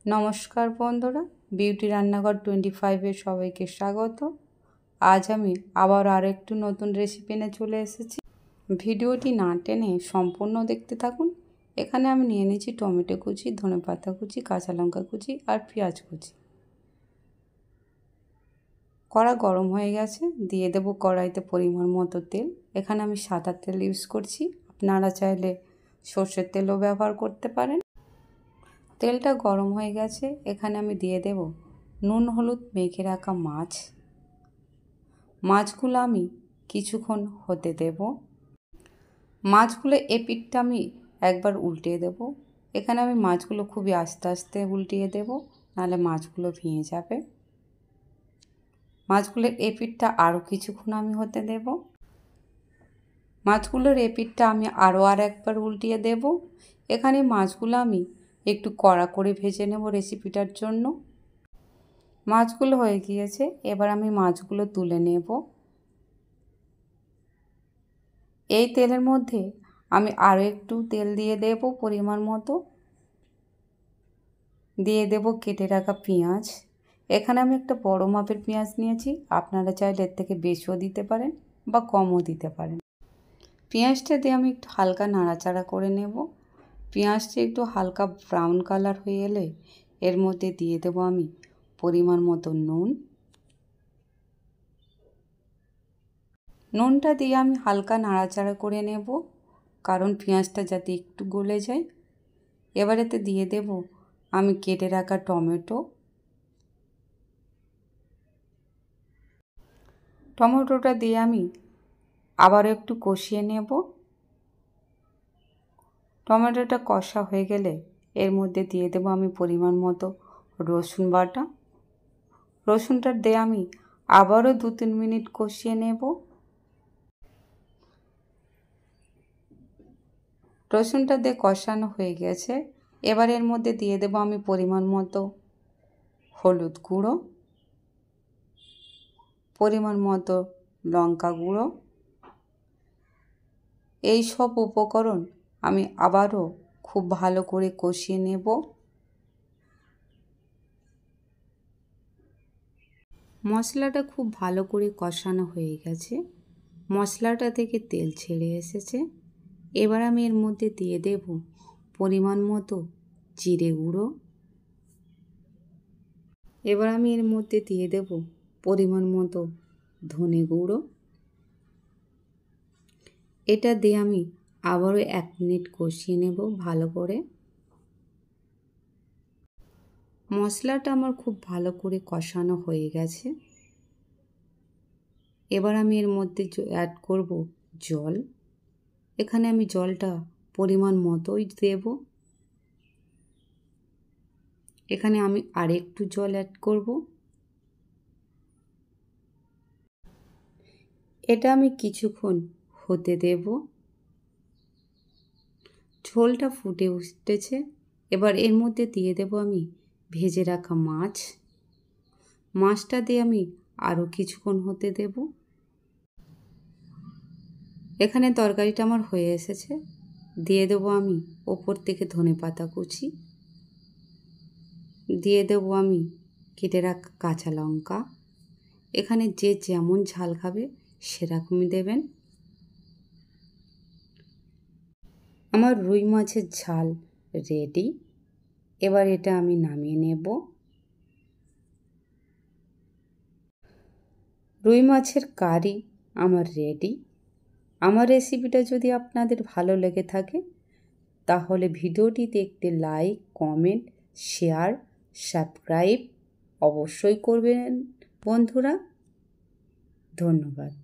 নমস্কার বন্ধুরা, বিউটি রান্নাঘর 25-এ সবাইকে স্বাগত। আজ আমি আবার আরেকটু নতুন রেসিপি নিয়ে চলে এসেছি। ভিডিওটি না টেনে সম্পূর্ণ দেখতে থাকুন। এখানে আমি নিয়ে নিয়েছি টমেটো কুচি, ধনেপাতা কুচি, কাঁচা লঙ্কা কুচি আর পেঁয়াজ কুচি। কড়া গরম হয়ে গেছে, দিয়ে দেব কড়াইতে পরিমাণ মতো তেল। এখানে আমি সাদা তেল ইউজ করছি, আপনারা চাইলে সর্ষের তেলও ব্যবহার করতে পারেন। তেলটা গরম হয়ে গেছে, এখানে আমি দিয়ে দেব নুন হলুদ মেখে রাখা মাছগুলো আমি কিছুক্ষণ হতে দেব। মাছগুলো এপিঠটা আমি একবার উল্টিয়ে দেব। এখানে আমি মাছগুলো খুবই আস্তে আস্তে উল্টিয়ে দেব, নাহলে মাছগুলো ভেঙে যাবে। মাছগুলোর এপিঠটা আরও কিছুক্ষণ আমি হতে দেব। মাছগুলোর এপিঠটা আমি আরও একবার উল্টিয়ে দেব। এখানে মাছগুলো আমি একটু কড়া করে ভেজে নেব রেসিপিটার জন্য। মাছগুলো হয়ে গিয়েছে, এবার আমি মাছগুলো তুলে নেব। এই তেলের মধ্যে আমি আরও একটু তেল দিয়ে দেব পরিমাণ মতো। দিয়ে দেব কেটে রাখা পেঁয়াজ। এখানে আমি একটা বড় মাপের পেঁয়াজ নিয়েছি, আপনারা চাইলে এর থেকে বেশিও দিতে পারেন বা কমও দিতে পারেন। পেঁয়াজটা দিয়ে আমি একটু হালকা নাড়াচাড়া করে নেব। পেঁয়াজটা একটু হালকা ব্রাউন কালার হয়ে এলে এর মধ্যে দিয়ে দেব আমি পরিমাণ মতো নুনটা দিয়ে আমি হালকা নাড়াচাড়া করে নেব, কারণ পেঁয়াজটা যাতে একটু গলে যায়। এবার এতে দিয়ে দেব আমি কেটে রাখা টমেটোটা দিয়ে আমি আবারও একটু কষিয়ে নেব। টমেটোটা কষা হয়ে গেলে এর মধ্যে দিয়ে দেব আমি পরিমাণ মতো রসুন বাটা। রসুনটা দিয়ে আমি আবারও 2-3 মিনিট কষিয়ে নেব। রসুনটা দিয়ে কষানো হয়ে গেছে, এবার এর মধ্যে দিয়ে দেব আমি পরিমাণ মতো হলুদ গুঁড়ো, পরিমাণ মতো লঙ্কা গুঁড়ো। এই সব উপকরণ আমি আবারও খুব ভালো করে কষিয়ে নেব। মশলাটা খুব ভালো করে কষানো হয়ে গেছে, মশলাটা থেকে তেল ছেড়ে এসেছে। এবার আমি এর মধ্যে দিয়ে দেব পরিমাণ মতো জিরে গুঁড়ো। এবার আমি এর মধ্যে দিয়ে দেব পরিমাণ মতো ধনে গুঁড়ো। এটা দিয়ে আমি আবারও 1 মিনিট কষিয়ে নেব ভালো করে। মশলাটা আমার খুব ভালো করে কষানো হয়ে গেছে। এবার আমি এর মধ্যে অ্যাড করব জল। এখানে আমি জলটা পরিমাণ মতোই দেব। এখানে আমি আরেকটু জল অ্যাড করব। এটা আমি কিছুক্ষণ হতে দেব। ঝোলটা ফুটে উঠেছে, এবার এর মধ্যে দিয়ে দেব আমি ভেজে রাখা মাছটা দিয়ে আমি আরও কিছুক্ষণ হতে দেব। এখানে তরকারিটা আমার হয়ে এসেছে, দিয়ে দেব আমি ওপর থেকে ধনেপাতা কুচি, দিয়ে দেব আমি কেটে রাখা কাঁচা লঙ্কা। এখানে যে যেমন ঝাল খাবে সেরকমই দেবেন। আমার রুই মাছের ঝাল রেডি। এবার এটা আমি নামিয়ে নেব। রুই মাছের কারি আমার রেডি। আমার রেসিপিটা যদি আপনাদের ভালো লেগে থাকে তাহলে ভিডিওটিতে একটি লাইক, কমেন্ট, শেয়ার, সাবস্ক্রাইব অবশ্যই করবেন বন্ধুরা। ধন্যবাদ।